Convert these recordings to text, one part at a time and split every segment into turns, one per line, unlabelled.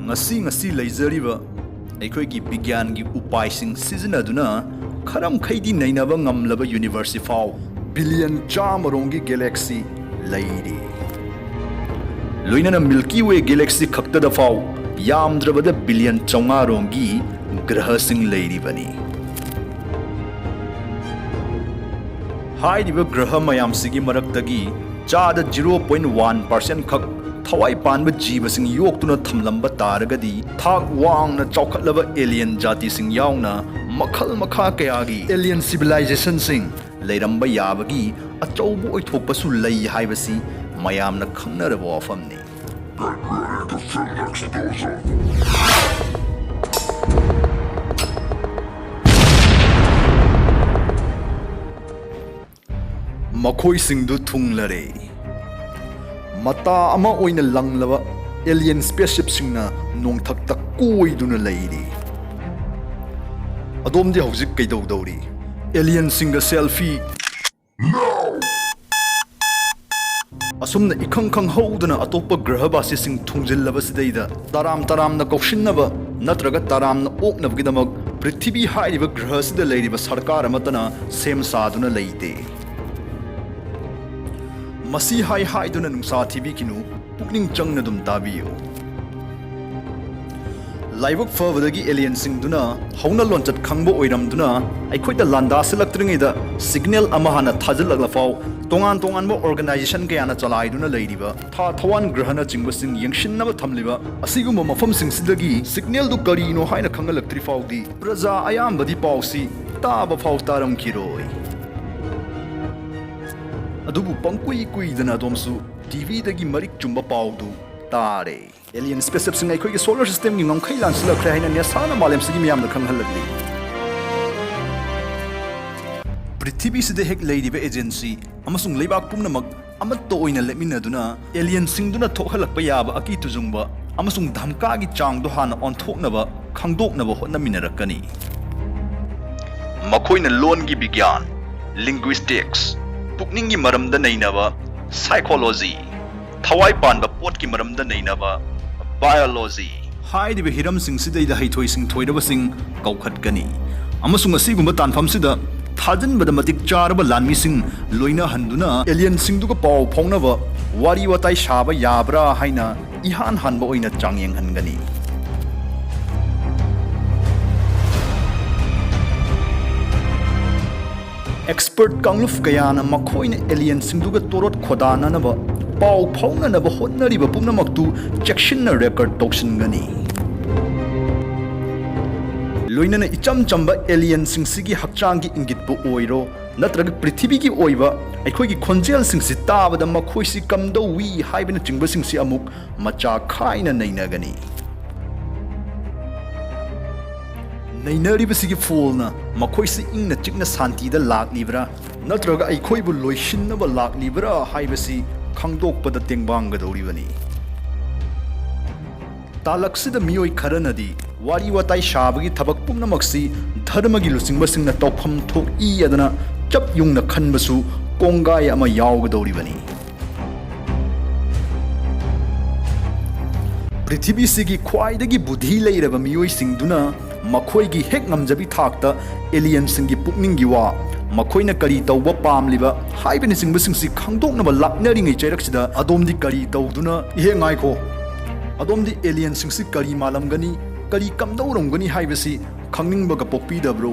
ngasi leizariba ꯑꯩꯈꯣꯏꯒꯤ ꯕꯤꯒ꯭ꯌꯥꯟꯒꯤ ꯎꯄꯥꯏꯁꯤꯡ ꯁꯤꯖꯤꯟꯅꯗꯨꯅ ꯈꯔꯝ ꯈꯩꯗꯤ ꯅꯩꯅꯕ ꯉꯝꯂꯕ ꯌꯨꯅꯤꯚꯔꯁ ꯐꯥꯎ ꯕꯤꯂꯤꯌꯟ 100ꯔꯣꯝꯒꯤ ꯒꯦꯂꯦꯛꯁꯤ ꯂꯩꯔꯤ ꯂꯣꯏꯅꯅ ꯃꯤꯜꯀꯤ ꯋꯦ ꯒꯦꯂꯦꯛꯁꯤ ꯈꯛꯇꯗ ꯐꯥꯎ ꯌꯥꯝꯗ꯭ꯔꯕꯗ ꯕꯤꯂꯤꯌꯟ 500ꯔꯣꯝꯒꯤ ꯒ꯭ꯔꯍꯁꯤꯡ ꯂꯩꯔꯤꯕꯅꯤ ꯍꯥꯏꯔꯤꯕ ꯒ꯭ꯔꯍ ꯃꯌꯥꯝꯁꯤꯒꯤ ꯃꯔꯛꯇꯒꯤ ꯆꯥꯗ 0.1% ꯈꯛ ꯊꯋꯥꯏ ꯄꯥꯟꯕ ꯖꯤꯕꯁꯤꯡ ꯌꯣꯛꯇꯨꯅ ꯊꯝꯂꯝꯕ ꯇꯥꯔꯒꯗꯤ ꯊꯥꯛ ꯋꯥꯡꯅ ꯆꯥꯎꯈꯠꯂꯕ ꯑꯦꯂꯤꯌꯟ ꯖꯥꯇꯤꯁꯤꯡ ꯌꯥꯎꯅ ꯃꯈꯜ ꯃꯈꯥ ꯀꯌꯥꯒꯤ ꯑꯦꯂꯤꯌꯟ ꯁꯤꯚꯤꯂꯥꯏꯖꯦꯁꯟꯁꯤꯡ ꯂꯩꯔꯝꯕ ꯌꯥꯕꯒꯤ ꯑꯆꯧꯕ ꯑꯣꯏꯊꯣꯛꯄꯁꯨ ꯂꯩ ꯍꯥꯏꯕꯁꯤ ꯃꯌꯥꯝꯅ ꯈꯪꯅꯔꯕ ꯋꯥꯐꯝꯅꯤ ꯃꯈꯣꯏꯁꯤꯡꯗꯨ ꯊꯨꯡꯂꯔꯦ ꯃꯇꯥ ꯑꯃ ꯑꯣꯏꯅ ꯂꯪꯂꯕ ꯑꯦꯂꯤꯌꯟ ꯁ꯭ꯄꯦꯁꯁꯤꯞꯁꯤꯡꯅ ꯅꯣꯡꯊꯛꯇ ꯀꯣꯏꯗꯨꯅ ꯂꯩꯔꯤ ꯑꯗꯣꯝꯗꯤ ꯍꯧꯖꯤꯛ ꯀꯩꯗꯧꯗꯧꯔꯤ ꯑꯦꯂꯤꯌꯟꯁꯤꯡꯒ ꯁꯦꯜꯐꯤ ꯑꯁꯨꯝꯅ ꯏꯈꯪ ꯈꯪꯍꯧꯗꯅ ꯑꯇꯣꯞꯄ ꯒ꯭ꯔꯍꯕꯥꯁꯤꯁꯤꯡ ꯊꯨꯡꯖꯤꯜꯂꯕꯁꯤꯗꯩꯗ ꯇꯔꯥꯝꯅ ꯀꯧꯁꯤꯟꯅꯕ ꯅꯠꯇ꯭ꯔꯒ ꯇꯔꯥꯝꯅ ꯑꯣꯛꯅꯕꯒꯤꯗꯃꯛ ꯄ꯭ꯔꯤꯊꯤꯕꯤ ꯍꯥꯏꯔꯤꯕ ꯒ꯭ꯔꯍꯁꯤꯗ ꯂꯩꯔꯤꯕ ꯁꯔꯀꯥꯔ ꯑꯃꯠꯇꯅ ꯁꯦꯝ ꯁꯥꯗꯨꯅ ꯂꯩꯇꯦ ꯃꯁꯤ ꯍꯥꯏꯗꯨꯅ ꯅꯨꯡꯁꯥ ꯊꯤꯕꯤꯈꯤꯅꯨ ꯄꯨꯛꯅꯤꯡ ꯆꯪꯅ ꯑꯗꯨꯝ ꯇꯥꯕꯤꯌꯨ ꯂꯥꯏꯕꯛ ꯐꯕꯗꯒꯤ ꯑꯦꯂꯤꯌꯟꯁꯤꯡꯗꯨꯅ ꯍꯧꯅ ꯂꯣꯟꯆꯠ ꯈꯪꯕ ꯑꯣꯏꯔꯝꯗꯨꯅ ꯑꯩꯈꯣꯏꯗ ꯂꯥꯟꯗꯥꯁꯤꯜꯂꯛꯇ꯭ꯔꯤꯉꯩꯗ ꯁꯤꯒꯅꯦꯜ ꯑꯃ ꯍꯥꯟꯅ ꯊꯥꯖꯤꯜꯂꯛꯂꯐꯥꯎ ꯇꯣꯉꯥꯟ ꯇꯣꯉꯥꯟꯕ ꯑꯣꯔꯒꯅꯥꯏꯖꯦꯁꯟ ꯀꯌꯥꯅ ꯆꯂꯥꯏꯗꯨꯅ ꯂꯩꯔꯤꯕ ꯊꯥ ꯊꯋꯥꯟ ꯒ꯭ꯔꯍꯅꯆꯤꯡꯕꯁꯤꯡ ꯌꯦꯡꯁꯤꯟꯅꯕ ꯊꯝꯂꯤꯕ ꯑꯁꯤꯒꯨꯝꯕ ꯃꯐꯝꯁꯤꯡꯁꯤꯗꯒꯤ ꯁꯤꯒꯅꯦꯜꯗꯨ ꯀꯔꯤꯅꯣ ꯍꯥꯏꯅ ꯈꯪꯍꯜꯂꯛꯇ꯭ꯔꯤ ꯐꯥꯎꯗꯤ ꯄ꯭ꯔꯖꯥ ꯑꯌꯥꯝꯕꯗꯤ ꯄꯥꯎꯁꯤ ꯇꯥꯕ ꯐꯥꯎ ꯇꯥꯔꯝꯈꯤꯔꯣꯏ ꯑꯗꯨꯕꯨ ꯄꯪꯀꯨꯏ ꯀꯨꯏꯗꯅ ꯑꯗꯣꯝꯁꯨ ꯇꯤꯚꯤꯗꯒꯤ ꯃꯔꯤꯛ ꯆꯨꯝꯕ ꯄꯥꯎꯗꯨ ꯇꯥꯔꯦ ꯑꯦꯂꯤꯌꯟ ꯁ꯭ꯄꯦꯁꯁꯤꯞꯁꯤꯡ ꯑꯩꯈꯣꯏꯒꯤ ꯁꯣꯂꯔ ꯁꯤꯁꯇꯦꯝꯒꯤ ꯉꯝꯈꯩ ꯂꯥꯟꯁꯤꯜꯂꯛꯈ꯭ꯔꯦ ꯍꯥꯏꯅ ꯅꯦꯁꯥꯅ ꯃꯥꯂꯦꯝꯁꯤꯒꯤ ꯃꯤꯌꯥꯝꯗ ꯈꯪꯍꯜꯂꯛꯂꯤ ꯄ꯭ꯔꯤꯊꯤꯕꯤꯁꯤꯗ ꯍꯦꯛ ꯂꯩꯔꯤꯕ ꯑꯦꯖꯦꯟꯁꯤ ꯑꯃꯁꯨꯡ ꯂꯩꯕꯥꯛ ꯄꯨꯝꯅꯃꯛ ꯑꯃꯠꯇ ꯑꯣꯏꯅ ꯂꯦꯞꯃꯤꯟꯅꯗꯨꯅ ꯑꯦꯂꯤꯌꯟꯁꯤꯡꯗꯨꯅ ꯊꯣꯛꯍꯜꯂꯛꯄ ꯌꯥꯕ ꯑꯀꯤ ꯇꯨꯖꯨꯡꯕ ꯑꯃꯁꯨꯡ ꯙꯝꯀꯥꯒꯤ ꯆꯥꯡꯗꯣ ꯍꯥꯟꯅ ꯑꯣꯟꯊꯣꯛꯅꯕ ꯈꯪꯗꯣꯛꯅꯕ ꯍꯣꯠꯅꯃꯤꯟꯅꯔꯛꯀꯅꯤ ꯃꯈꯣꯏꯅ ꯂꯣꯟꯒꯤ ꯕꯤꯒ꯭ꯌꯥꯟ ꯂꯤꯡꯒ꯭ꯋꯤꯁꯇꯤꯛꯁ ꯄꯨꯛꯅꯤꯡꯒꯤ ꯃꯔꯝꯗ ꯅꯩꯅꯕ ꯁꯥꯏꯀꯣꯂꯣꯖꯤ ꯊꯋꯥꯏ ꯄꯥꯟꯕ ꯄꯣꯠꯀꯤ ꯃꯔꯝꯗ ꯅꯩꯅꯕ ꯕꯥꯏꯑꯣꯂꯣꯖꯤ ꯍꯥꯏꯔꯤꯕ ꯍꯤꯔꯝꯁꯤꯡꯁꯤꯗꯩꯗ ꯍꯩꯊꯣꯏ ꯁꯤꯡꯊꯣꯏꯔꯕꯁꯤꯡ ꯀꯧꯈꯠꯀꯅꯤ ꯑꯃꯁꯨꯡ ꯑꯁꯤꯒꯨꯝꯕ ꯇꯥꯟꯐꯝꯁꯤꯗ ꯊꯥꯖꯤꯟꯕꯗ ꯃꯇꯤꯛ ꯆꯥꯔꯕ ꯂꯥꯟꯃꯤꯁꯤꯡ ꯂꯣꯏꯅꯍꯟꯗꯨꯅ ꯑꯦꯂꯤꯌꯟꯁꯤꯡꯗꯨꯒ ꯄꯥꯎ ꯐꯥꯎꯅꯕ ꯋꯥꯔꯤ ꯋꯥꯇꯥꯏ ꯁꯥꯕ ꯌꯥꯕ꯭ꯔꯥ ꯍꯥꯏꯅ ꯏꯍꯥꯟ ꯍꯥꯟꯕ ꯑꯣꯏꯅ ꯆꯥꯡꯌꯦꯡꯍꯟꯒꯅꯤ ꯑꯦꯛꯁꯄꯔꯠ ꯀꯥꯡꯂꯨꯞ ꯀꯌꯥꯅ ꯃꯈꯣꯏꯅ ꯑꯦꯂꯤꯌꯟꯁꯤꯡꯗꯨꯒ ꯇꯣꯔꯣꯠ ꯈꯣꯗꯥꯅꯅꯕ ꯄꯥꯎ ꯐꯥꯎꯅꯅꯕ ꯍꯣꯠꯅꯔꯤꯕ ꯄꯨꯝꯅꯃꯛꯇꯨ ꯆꯦꯛꯁꯤꯟꯅ ꯔꯦꯀꯣꯔꯗ ꯇꯧꯁꯤꯟꯒꯅꯤ ꯂꯣꯏꯅꯅ ꯏꯆꯝ ꯆꯝꯕ ꯑꯦꯂꯤꯌꯟꯁꯤꯡꯁꯤꯒꯤ ꯍꯛꯆꯥꯡꯒꯤ ꯏꯪꯒꯤꯠꯄꯨ ꯑꯣꯏꯔꯣ ꯅꯠꯇ꯭ꯔꯒ ꯄ꯭ꯔꯤꯊꯤꯕꯤꯒꯤ ꯑꯣꯏꯕ ꯑꯩꯈꯣꯏꯒꯤ ꯈꯣꯟꯖꯦꯜꯁꯤꯡꯁꯤ ꯇꯥꯕꯗ ꯃꯈꯣꯏꯁꯤ ꯀꯝꯗꯧꯋꯤ ꯍꯥꯏꯕꯅꯆꯤꯡꯕꯁꯤꯡꯁꯤ ꯑꯃꯨꯛ ꯃꯆꯥ ꯈꯥꯏꯅ ꯅꯩꯅꯒꯅꯤ ꯅꯩꯅꯔꯤꯕꯁꯤꯒꯤ ꯐꯣꯜꯅ ꯃꯈꯣꯏꯁꯤ ꯏꯪꯅ ꯆꯤꯛꯅ ꯁꯥꯟꯇꯤꯗ ꯂꯥꯛꯂꯤꯕ꯭ꯔꯥ ꯅꯠꯇ꯭ꯔꯒ ꯑꯩꯈꯣꯏꯕꯨ ꯂꯣꯏꯁꯤꯟꯅꯕ ꯂꯥꯛꯂꯤꯕ꯭ꯔꯥ ꯍꯥꯏꯕꯁꯤ ꯈꯪꯗꯣꯛꯄꯗ ꯇꯦꯡꯕꯥꯡꯒꯗꯧꯔꯤꯕꯅꯤ ꯇꯥꯂꯛꯁꯤꯗ ꯃꯤꯑꯣꯏ ꯈꯔꯅꯗꯤ ꯋꯥꯔꯤ ꯋꯥꯇꯥꯏ ꯁꯥꯕꯒꯤ ꯊꯕꯛ ꯄꯨꯝꯅꯃꯛꯁꯤ ꯙꯔꯃꯒꯤ ꯂꯨꯆꯤꯡꯕꯁꯤꯡꯅ ꯇꯧꯐꯝ ꯊꯣꯛꯏ ꯑꯗꯨꯅ ꯆꯞ ꯌꯨꯡꯅ ꯈꯟꯕꯁꯨ ꯀꯣꯡꯒꯥꯏ ꯑꯃ ꯌꯥꯎꯒꯗꯧꯔꯤꯕꯅꯤ ꯄ꯭ꯔꯤꯊꯤꯕꯤꯁꯤꯒꯤ ꯈ꯭ꯋꯥꯏꯗꯒꯤ ꯕꯨꯙꯤ ꯂꯩꯔꯕ ꯃꯤꯑꯣꯏꯁꯤꯡꯗꯨꯅ ꯃꯈꯣꯏꯒꯤ ꯍꯦꯛ ꯉꯝꯖꯕꯤ ꯊꯥꯛꯇ ꯑꯦꯂꯤꯌꯟꯁꯤꯡꯒꯤ ꯄꯨꯛꯅꯤꯡꯒꯤ ꯋꯥ ꯃꯈꯣꯏꯅ ꯀꯔꯤ ꯇꯧꯕ ꯄꯥꯝꯂꯤꯕ ꯍꯥꯏꯕꯅꯆꯤꯡꯕꯁꯤꯡꯁꯤ ꯈꯪꯗꯣꯛꯅꯕ ꯂꯥꯛꯅꯔꯤꯉꯩ ꯆꯩꯔꯛꯁꯤꯗ ꯑꯗꯣꯝꯗꯤ ꯀꯔꯤ ꯇꯧꯗꯨꯅ ꯏꯍꯦ ꯉꯥꯏꯈꯣ ꯑꯗꯣꯝꯗꯤ ꯑꯦꯂꯤꯌꯟꯁꯤꯡꯁꯤ ꯀꯔꯤ ꯃꯥꯜꯂꯝꯒꯅꯤ ꯀꯔꯤ ꯀꯝꯗꯧꯔꯝꯒꯅꯤ ꯍꯥꯏꯕꯁꯤ ꯈꯪꯅꯤꯡꯕꯒ ꯄꯣꯛꯄꯤꯗꯕ꯭ꯔꯣ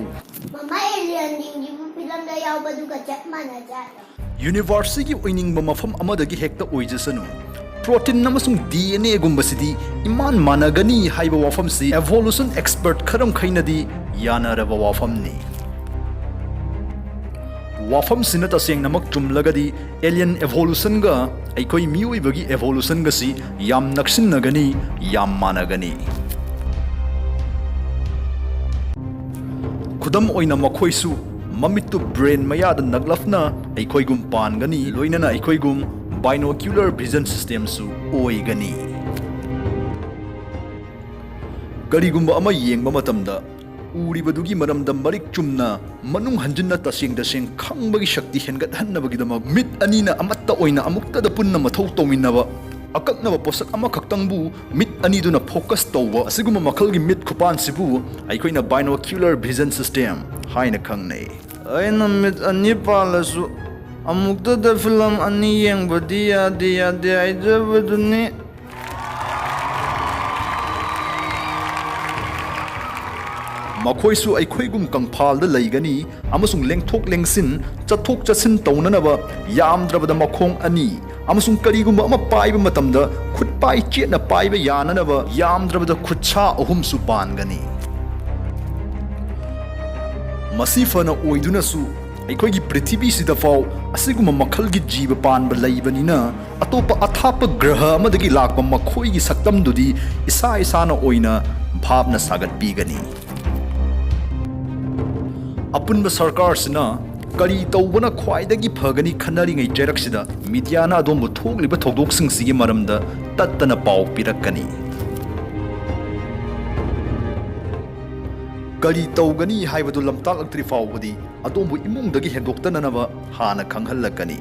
ꯃꯃꯥ ꯑꯦꯂꯤꯌꯟꯁꯤꯡꯒꯤꯕꯨ ꯐꯤꯂꯝꯗ ꯌꯥꯎꯕꯗꯨꯒ ꯆꯞ ꯃꯥꯟꯅꯖꯥꯠꯂꯣ
ꯌꯨꯅꯤꯚꯔꯁꯤꯒꯤ ꯑꯣꯏꯅꯤꯡꯕ ꯃꯐꯝ ꯑꯃꯗꯒꯤ ꯍꯦꯛꯇ ꯑꯣꯏꯖꯁꯅꯨ ꯄ꯭ꯔꯣꯇꯤꯟ ꯑꯃꯁꯨꯡ DNA ꯒꯨꯝꯕꯁꯤꯗꯤ ꯏꯃꯥꯟ ꯃꯥꯟꯅꯒꯅꯤ ꯍꯥꯏꯕ ꯋꯥꯐꯝꯁꯤ ꯑꯦꯚꯣꯂꯨꯁꯟ ꯑꯦꯛꯁꯄꯔꯠ ꯈꯔꯝꯈꯩꯅꯗꯤ ꯌꯥꯅꯔꯕ ꯋꯥꯐꯝꯅꯤ ꯋꯥꯐꯝꯁꯤꯅ ꯇꯁꯦꯡꯅꯃꯛ ꯆꯨꯝꯂꯒꯗꯤ ꯑꯦꯂꯤꯌꯟ ꯑꯦꯚꯣꯂꯨꯁꯟꯒ ꯑꯩꯈꯣꯏ ꯃꯤꯑꯣꯏꯕꯒꯤ ꯑꯦꯚꯣꯂꯨꯁꯟꯒꯁꯤ ꯌꯥꯝ ꯅꯛꯁꯤꯟꯅꯒꯅꯤ ꯌꯥꯝ ꯃꯥꯟꯅꯒꯅꯤ ꯈꯨꯗꯝ ꯑꯣꯏꯅ ꯃꯈꯣꯏꯁꯨ ꯃꯃꯤꯠꯇꯨ ꯕ꯭ꯔꯦꯟ ꯃꯌꯥꯗ ꯅꯛꯂꯞꯅ ꯑꯩꯈꯣꯏꯒꯨꯝ ꯄꯥꯟꯒꯅꯤ ꯂꯣꯏꯅꯅ ꯑꯩꯈꯣꯏꯒꯨꯝ ꯕꯥꯏꯅꯣꯀ꯭ꯌꯨꯂꯔ ꯚꯤꯖꯟ ꯁꯤꯁꯇꯦꯝꯁꯨ ꯑꯣꯏꯒꯅꯤ ꯀꯔꯤꯒꯨꯝꯕ ꯑꯃ ꯌꯦꯡꯕ ꯃꯇꯝꯗ ꯎꯔꯤꯕꯗꯨꯒꯤ ꯃꯔꯝꯗ ꯃꯔꯤꯛ ꯆꯨꯝꯅ ꯃꯅꯨꯡ ꯍꯟꯖꯤꯟꯅ ꯇꯁꯦꯡ ꯈꯪꯕꯒꯤ ꯁꯛꯇꯤ ꯍꯦꯟꯒꯠꯍꯟꯅꯕꯒꯤꯗꯃꯛ ꯃꯤꯠ ꯑꯅꯤꯅ ꯑꯃꯠꯇ ꯑꯣꯏꯅ ꯑꯃꯨꯛꯇꯗ ꯄꯨꯟꯅ ꯃꯊꯧ ꯇꯧꯃꯤꯟꯅꯕ akaknaba posak amakhaktangbu mit aniduna focus tawba asiguma makhalgi mit khupansibu aikoina binocular vision system haina khangnei
aina mit ani palasu amukta da film ani yengbadi yade aijabaduni
makoisu aikhoigum kangphal da laigani amasung lengthok lengsin chathok chasin taunanaba yamdrabada makhong ani amasung karigumba ama paiba matamda khutpai chetna paiba yananaba yamdrabada khutcha ahum su pangani masi fana oiduna su aikhoigi prithibhi sida fau asiguma makhalgi jiba panba laibanina atopa athapa graha amadagi lakpa makhoigi saktam dudi isa isana oina bhavna sagat bigani apunba sarkar sina kari tawbana khwaidagi phagani khanari ngai jeraksida midiana adom thokliba thodok sing sigi maramda tattana pau pirakani kari tawgani haibadu lamtak aktri fawbudi adombu imungdagi hendoktana naba hana khanghalakani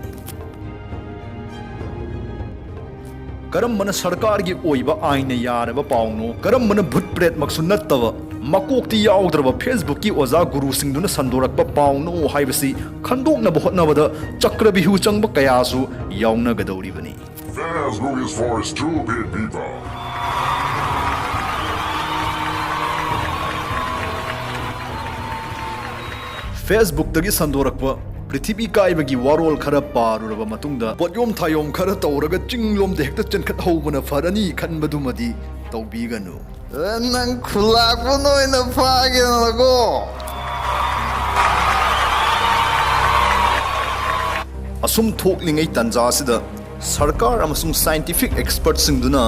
karambana sarkar gi oiba aina yaraba pawno karambana bhut pret maksu nattava makokti yaudrba Facebook ki oza guru singduna sandorakba pawno haibasi khandokna bahotnabada chakra bihu changba kayasu yauna gadawribani
Facebook is for stupid people.
Facebook tagi sandorakba prithibhi kaiba gi warol khara paruraba matungda podyom thayom khara tawraga chinglom de hekta chenkhat hobuna farani khanbadumadi tawbiganu
nang khulakpa noina phagena
asum thoklingai tanja sida sarkar amasung scientific experts singduna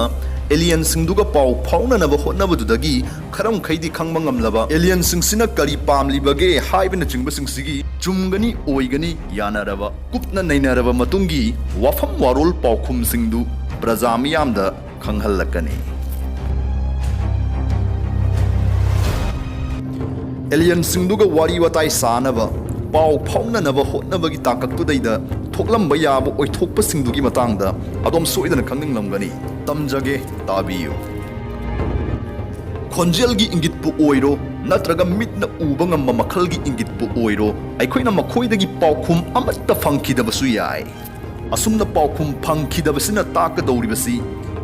alien singduga pau phauna na hotnabudagi kharam khaidi khangma ngamlaba alien singsina kari pamlibage haibena chingba singsigi chumgani oigani yanaraba kupna nainaraba matungi wafam warol paukhum singdu prajamiyamda khanghalakani alien singduga wari watai sanaba pau phauna naba hotnabagi takaktu daida thoklamba yaba oithokpa singdugi matangda adom soidana khangninglangani tamjage tabiyu khonjelgi ingitpu oiro natraga mitna uba ngamma makhalgi ingitpu oiro aikhoina makhoidagi paukhum amatta phangkhidabasu yai asumna paukhum phangkhidabasina takadawribasi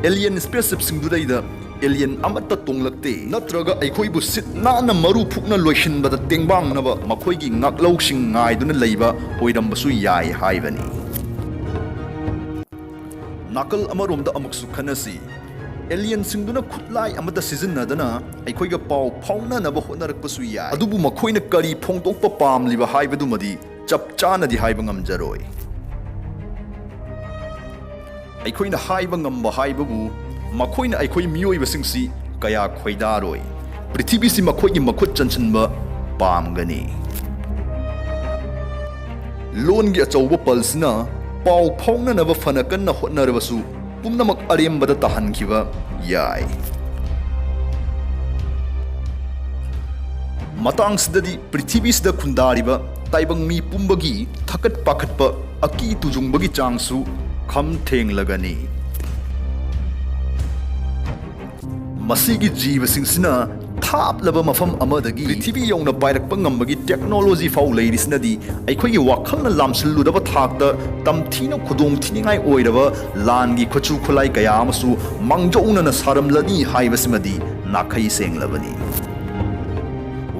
alien spaceship singdudaida alien amatta tonglakte natraga aikhoibu sit nana maru phukna loishinbada tengbang naba makhoigi ngaklauksing ngaiduna leiba oirambasu yai haibani nakal amaromda amuksu khanasi alien singduna khutlai amada sijinnadana aikhoiga pau phauna naba honarakpasu yai adubu makhoina kari phongtokpa pamliba haibadumadi chapchana di haiba ngamjaroi aikhoina haiba ngamba haibabu makhoina aikhoi miyoi basingsi kaya khoidaroi prithibhi si makhoigi makhut chanchanba pamgani longi achauba palsina pau phauna naba fanakan na hotnarabasu pumnamak arembada tahankhiba yai matangsidadi prithibhi sida khundariba taibang mi pumbagi thakat pakhatpa aki tujungbagi changsu kham thenglagani masigi jiba singsina thaplaba mafam amadagi prithibhi yongna pairakpa ngambagi technology fau leirisnadi aikhoigi wakhalna lamsiludaba thakta tamthina khudong thiningai oiraba langi khochu khulai kaya amasu mangjouna na saramlani haibasimadi nakhai senglabani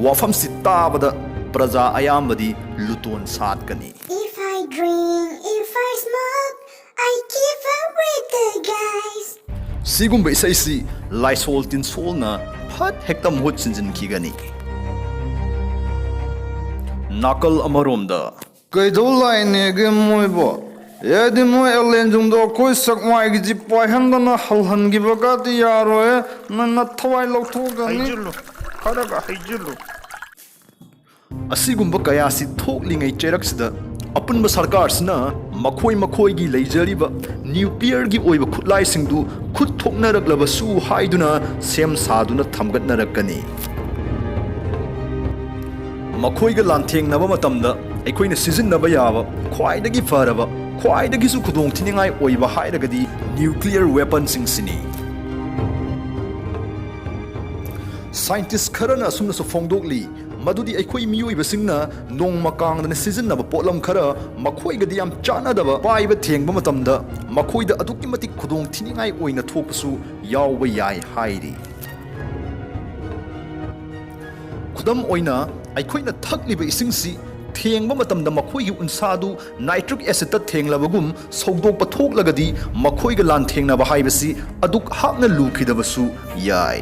wafam sitabada praja ayambadi luton satkani
If I drink, if I smoke, I give up with the guys.
sigumba isaisi laisol tin solna phat hektam hot sinjin khigani nakal amaromda
kaidol laine ge moibo yadi moi alien jungdo koi sakmai gi jipai handana halhan gi bagati yaroe na thawai lothogani haijilu kharaga haijilu
asigumba kaya si thoklingai cheraksida apunba sarkar sina makhoi gi leijariba nuclear gi oiba khutlai singdu khut thoknaraklaba su haiduna sem saduna thamgatnarakani makhoi ga lantheng naba matamda aikhoina sijinnaba yaba khwaidagi faraba khwaidagi su khudong thiningai oiba hairagadi nuclear weaponsingsini scientist kharana asumna so phongdokli madudi aikhoi mioibasingna nongma kangdana sizinna potlam khara makhoi gadi yam chana daba paiba thengba matamda makhoi da adukki matik khudong thiningai oina thokpasu yawba yai hairi khudam oina aikhoi na thakliba isingsi thengba matamda makhoi gi unsadu nitric acid ta thenglabagum sogdok pathok makhoi ga lan thengna ba haibasi aduk hakna lukhidabasu yai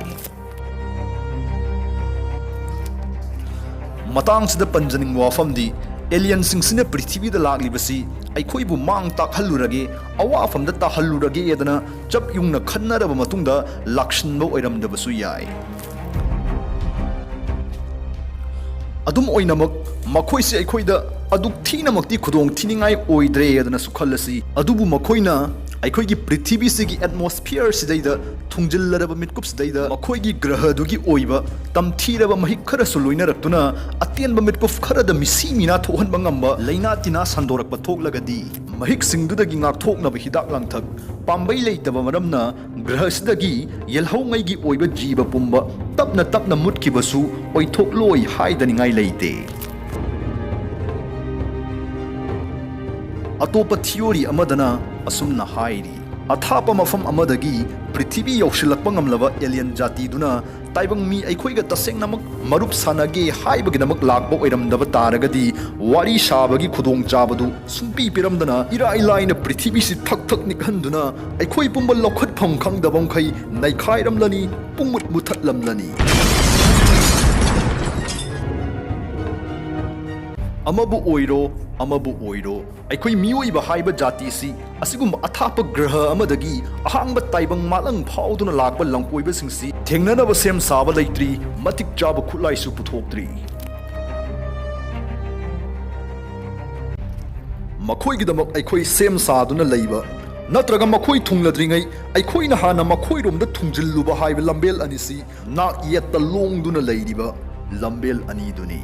matang sida panjaning wafamdi alien singsina prithibida laglibasi aikhoi bu mang takhallurage awafam da takhallurage edana chap yungna khannaraba matungda lakshinba oiramdabasu yai adum oinamak makhoi se aikhoi da aduk thinamakti khudong thiningai oidre edana sukhalasi adubu makhoina aikhoi gi prithibhi sigi atmosphere sidaida thungjillaraba mitkup sidaida makhoi gi graha dugi oiba tamthiraba mahik khara suloina raktuna atienba mitkup khara da misi mina thohan bangamba leina tina sandorak pathok mahik singduda gi ngak thokna ba hidak langthak pambai leitaba maramna graha sidagi yelhau ngai gi oiba jiba pumba tapna mutkibasu oithok loi haidaningai leite atopa theory amadana asumna hairi athapa mafam amadagi prithibhi yaushilakpa ngamlaba alien jati duna taibang mi aikhoiga taseng namak marup sanage haibagi namak lakba oiramdaba taragadi wari shabagi khudong chabadu sumpi piramdana irai laina prithibhi si thak nikhanduna aikhoi pumbal lokhat pham khangdabam khai naikhairamlani pungmut muthatlamlani amabu oiro aikhoi miyoiba haiba jati si asigum athapa graha amadagi ahangba taibang malang phauduna lakba langkoiba singsi thengnanaba sem saba leitri matik chaba khulai su puthoktri makhoi gidamak aikhoi sem saduna leiba natraga makhoi thungladringai aikhoi na hana makhoi romda thungjilluba haiba lambel anisi na yetta longduna leiriba lambel ani duni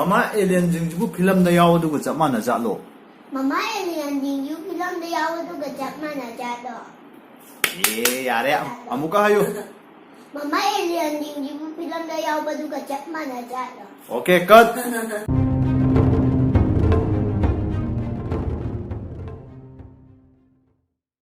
Mama alien jingju film da yawo du ga mana jalo
Mama alien jingju film da yawo du ga mana jalo
yare amuka hayo
Mama alien jingju film da yawo du ga mana jalo
Okay cut